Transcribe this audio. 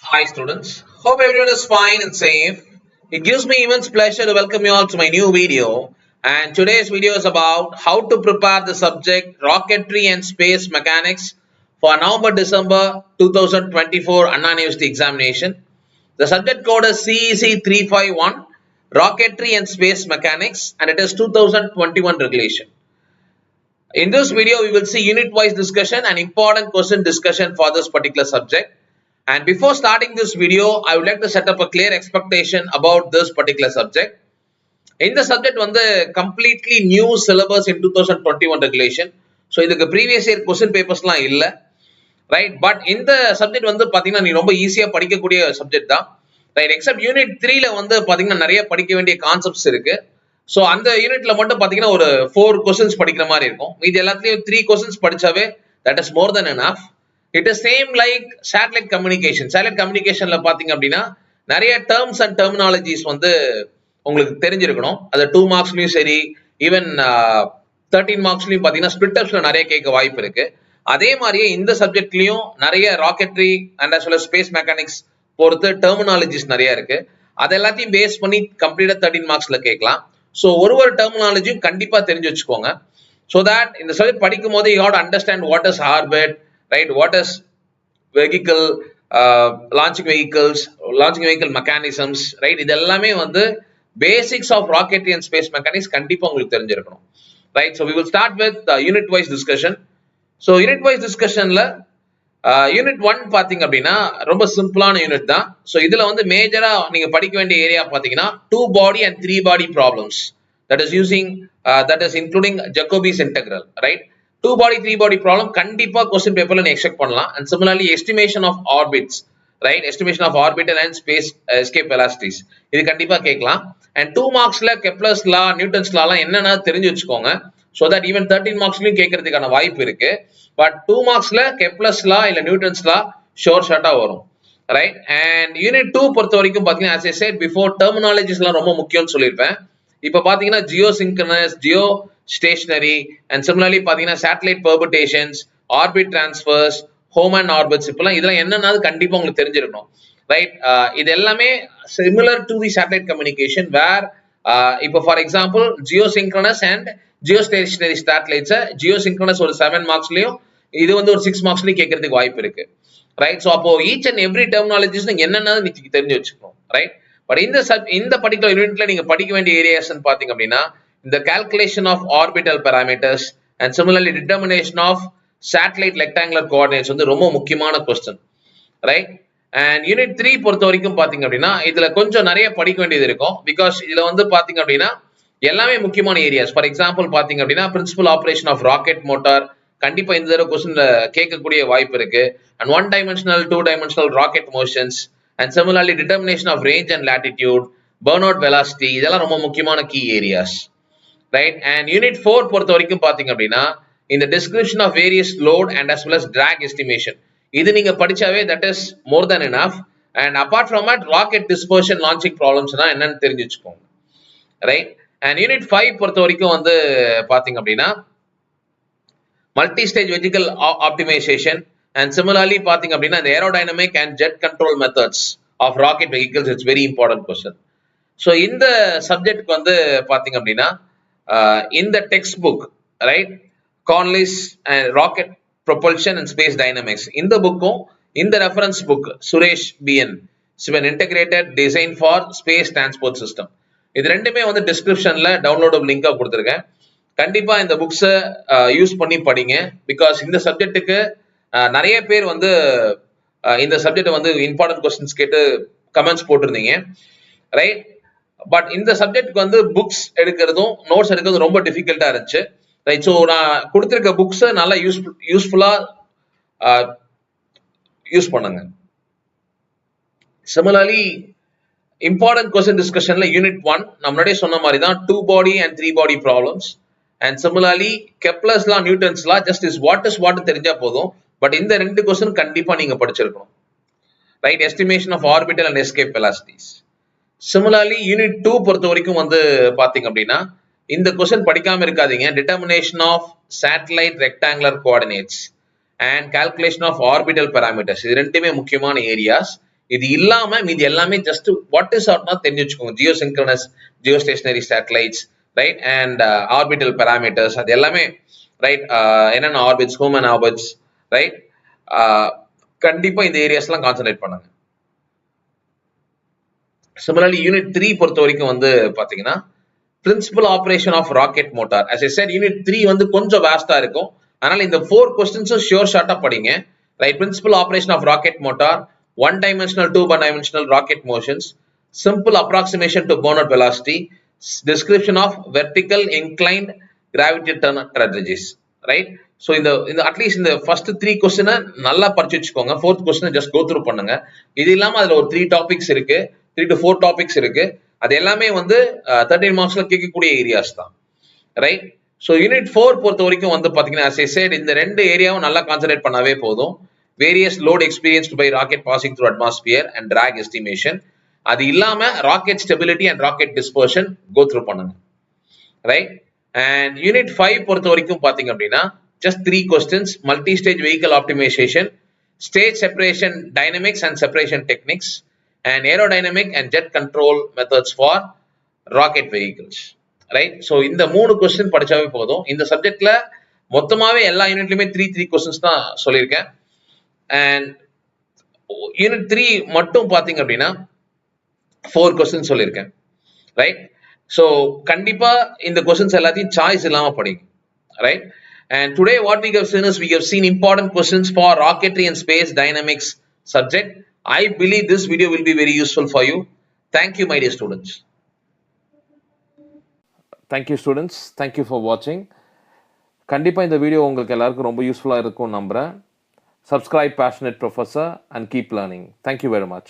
Hi students, hope everyone is fine and safe. It gives me immense pleasure to welcome you all to my new video, and today's video is about how to prepare the subject Rocketry and Space Mechanics for November-December 2024 Anna University examination. The subject code is CEC 351 Rocketry and Space Mechanics, and it is 2021 regulation. In this video, we will see unit-wise discussion and important question discussion for this particular subject. And before starting this video, I would like to set up a clear expectation about this particular subject. In the subject வந்து completely new syllabus in 2021 regulation. So இதுக்கு previous year question papersலாம் இல்ல. Right? But இந்த subject வந்து பாத்தீங்கன்னா நீ ரொம்ப ஈஸியா படிக்கக்கூடிய subject தான். Right? Except unit 3ல வந்து பாத்தீங்கன்னா நிறைய படிக்க வேண்டிய concepts இருக்கு. So அந்த யூனிட்ல மட்டும் பாத்தீங்கன்னா ஒரு 4 questions படிக்கிற மாதிரி இருக்கும். இது எல்லாத்துலயும் 3 questions படிச்சாவே that is more than enough. It is same like satellite communication. Satellite communicationல பாத்தீங்க அப்படின்னா நிறைய terms and terminologies வந்து உங்களுக்கு தெரிஞ்சிருக்கணும். அது 2 marksலயும் சரி, ஈவன் 13 marksலயும் பாத்தீங்கன்னா split upsல நிறைய கேட்க வாய்ப்பு இருக்கு. அதே மாதிரியே இந்த சப்ஜெக்ட்லயும் நிறைய rocketry and as well as space mechanics பொறுத்து terminologies நிறைய இருக்கு. அது எல்லாத்தையும் பேஸ் பண்ணி கம்ப்ளீட்டா 13 marksல கேட்கலாம். So ஒரு terminologyயும் கண்டிப்பா தெரிஞ்சு வச்சுக்கோங்க. So that இந்த சப்ஜெக்ட் படிக்கும் போது you have to understand what is orbit, right? What is vehicle, launching vehicle mechanisms, right? இது எல்லாமே வந்து basics of rocketry and space mechanics கண்டிப்பா உங்களுக்கு தெரிஞ்சிருக்கணும். Right? So we will start with unit wise discussion. So unit wise discussionல unit 1 பாத்தீங்க அப்படின்னா ரொம்ப சிம்பிளான யூனிட் தான். ஸோ இதுல வந்து மேஜரா நீங்க படிக்க வேண்டிய ஏரியா பாத்தீங்கன்னா 2 body and 3 body problems, that is including Jacobi's integral, right? 2 body 3 body problem கண்டிப்பா கொஸ்டின் பேப்பர்ல நீ எக்ஸ்பெக்ட் பண்ணலாம். And similarly estimation of orbits, right? Estimation of orbital and space escape velocities இது கண்டிப்பா கேட்கலாம். And 2 marksல Kepler's law, Newton's law எல்லாம் என்னன்னா தெரிஞ்சு வச்சுக்கோங்க. So that even 13 marksலயும் கேட்கறதுக்கான வாய்ப்பு இருக்கு. But 2 marksல Kepler's law இல்ல Newton's law sure shot வரும். Right? And unit 2 பொறுத்த வரைக்கும் பாத்தீங்கன்னா as I said before, terminologies எல்லாம் ரொம்ப முக்கியம்னு சொல்லியிருப்பேன். இப்ப பாத்தீங்கன்னா geosynchronous, geostationary and similarly பாத்தீங்கன்னா satellite perturbations, orbit transfers, Hohmann orbits இப்பெல்லாம் இதெல்லாம் என்னன்னாது கண்டிப்பா உங்களுக்கு தெரிஞ்சிருக்கணும். Right? இது எல்லாமே similar to the satellite communication where இப்போ for example geosynchronous and geostationary satellites geosynchronous ஒரு 7 marksலயும் இது வந்து ஒரு 6 marksலயும் கேட்கறதுக்கு வாய்ப்பு இருக்கு. Right? So அப்போ each and every terminologies என்னன்னா நீங்க தெரிஞ்சு வச்சுக்கணும். Right? But இந்த particular யூனிட்ல நீங்க படிக்க வேண்டிய ஏரியாஸ் பாத்தீங்க அப்படின்னா இந்த calculation of orbital parameters and similarly determination of satellite rectangular coordinates வந்து ரொம்ப முக்கியமான question. Right? And unit 3 பொறுத்த வரைக்கும் பாத்தீங்க அப்படின்னா இதுல கொஞ்சம் நிறைய படிக்க வேண்டியது இருக்கும். பிகாஸ் இதுல வந்து பாத்தீங்க அப்படின்னா எல்லாமே முக்கியமான ஏரியாஸ். ஃபார் எக்ஸாம்பிள் பாத்தீங்க அப்படின்னா principal operation of rocket motor கண்டிப்பா இந்த தடவை கொஸ்டின்ல கேட்கக்கூடிய வாய்ப்பு இருக்கு. And 1 dimensional 2 dimensional rocket motions and similarly determination of range and latitude, burnout velocity இதெல்லாம் ரொம்ப முக்கியமான key areas. Right? And unit 4 பொறுத்த வரைக்கும் பாத்தீங்க அப்படின்னா இந்த description of various load and as well as drag estimation இது நீங்க படிச்சாவே that is more than enough. And apart from that rocket dispersion launching problems என்னன்னு தெரிஞ்சு வச்சுக்கோங்க. ரைட்? And unit 5 பொறுத்த வரைக்கும் வந்து பாத்தீங்க அப்படின்னா multi stage vehicle optimisation and similarly பாத்தீங்க அப்படின்னா the aerodynamic and jet control methods of rocket vehicles, it's very important question. So இந்த சப்ஜெக்ட்க்கு வந்து பாத்தீங்க அப்படின்னா இந்த text book, right, Cornelisse and rocket propulsion and space dynamics இந்த புக்கும் இந்த reference book Suresh BN integrated design for space transport system இது ரெண்டுமே வந்து டிஸ்கிரிப்ஷன்ல டவுன்லோடபிள் லிங்கா கொடுத்திருக்கேன். கண்டிப்பா இந்த புக்ஸை யூஸ் பண்ணி படிங்க. பிகாஸ் இந்த சப்ஜெக்ட்டுக்கு நிறைய பேர் வந்து இந்த சப்ஜெக்ட் வந்து இம்பார்ட்டன்ட் கொஸ்டின்ஸ் கேட்டு கமெண்ட்ஸ் போட்டிருந்தீங்க. ரைட்? பட் இந்த சப்ஜெக்ட்க்கு வந்து புக்ஸ் எடுக்கிறதும் நோட்ஸ் எடுக்கிறதும் ரொம்ப டிஃபிகல்ட்டா இருந்துச்சு. ரைட்? ஸோ நான் கொடுத்திருக்க புக்ஸை நல்லா யூஸ்ஃபுல்லா யூஸ் பண்ணுங்க. சிமிலர்லி important question discussionல unit 1 நம்மளே சொன்ன மாதிரி தான் 2 body and 3 body problems and similarly Kepler's law, Newton's law just is what தெரிஞ்சா போதும். பட் இந்த ரெண்டு क्वेश्चन கண்டிப்பா நீங்க படிச்சிருக்கணும். Right? estimation of orbital and escape velocities. similarly unit 2 பொறுத்த வரைக்கும் வந்து பாத்தீங்க அப்படின்னா இந்த क्वेश्चन படிக்காம இருக்காதீங்க. determination of satellite rectangular coordinates and calculation of orbital parameters இது ரெண்டுமே முக்கியமான ஏரியாஸ். இது இல்லாம மீதி எல்லாமே ஜஸ்ட் வாட் இஸ் ஆர்ட்னா தெரிஞ்சு வச்சுக்கோங்க. Geosynchronous geostationary satellites, right, and orbital parameters, அது எல்லாமே ரைட், என்னென்ன ஆர்பிட்ஸ், ஹியூமன் ஆர்பிட்ஸ், ரைட், கண்டிப்பா இந்த ஏரியாஸ்லாம் கான்சென்ட்ரேட் பண்ணுங்க. சிமிலர்லி யூனிட் 3 பொறுத்த வரைக்கும் வந்து பாத்தீங்கன்னா principal operation of rocket motor. as I said unit 3 வந்து கொஞ்சம் வாஸ்டா இருக்கும். அதனால இந்த 4 கொஸ்டின்ஸும் ஷியோர் ஷார்ட்டா படிங்க. Right, principal operation of rocket motor, 1 dimensional 2 dimensional rocket motions, simple approximation to burnout velocity, description of vertical inclined gravity strategies, right? So இந்த at least இந்த first 3 கொஸ்டினை நல்லா படிச்சு வச்சுக்கோங்க. 4th கொஸ்டினை ஜஸ்ட் கோ த்ரூ பண்ணுங்க. இது இல்லாம அதுல ஒரு 3 டாபிக்ஸ் இருக்கு, 3 to 4 டாபிக்ஸ் இருக்கு. அது எல்லாமே வந்து 13 மார்க்ஸ்ல கேட்கக்கூடிய ஏரியாஸ் தான், ரைட்? ஸோ யூனிட் 4 பொறுத்த வரைக்கும் வந்து பாத்தீங்கன்னா as I said இந்த 2 ஏரியாவும் நல்லா கான்சென்ட்ரேட் பண்ணாவே போதும். Various load experienced by rocket passing through atmosphere and drag estimation. அது இல்லாம rocket stability and rocket dispersion go through பண்ணுங்க, ரைட்? அண்ட் யூனிட் 5 பொறுத்த வரைக்கும் பாத்தீங்க அப்படின்னா just 3 questions, multi-stage vehicle optimization, stage separation dynamics and separation techniques, and aerodynamic and jet control methods for rocket vehicles, right? So இந்த 3 question படிச்சாவே போதும். இந்த சப்ஜெக்ட்ல மொத்தமாவே எல்லா யூனிட்லயுமே 3 questions தான் சொல்லியிருக்கேன். அண்ட் யூனிட் 3 மட்டும் பாத்தீங்க அப்படின்னா 4 questions சொல்லியிருக்கேன், ரைட்? ஸோ கண்டிப்பா இந்த கொஸ்டின்ஸ் எல்லாத்தையும் சாய்ஸ் இல்லாம படிங்க, right? And today what we have seen is we have seen important questions for rocketry and space dynamics subject. I believe this video will be very useful for you. Thank you, my dear students. Thank you students. Thank you for watching. கண்டிப்பா இந்த video உங்களுக்கு எல்லாருக்கும் ரொம்ப யூஸ்ஃபுல்லா இருக்கும் நம்புறேன். Subscribe Passionate Professor and keep learning. Thank you very much.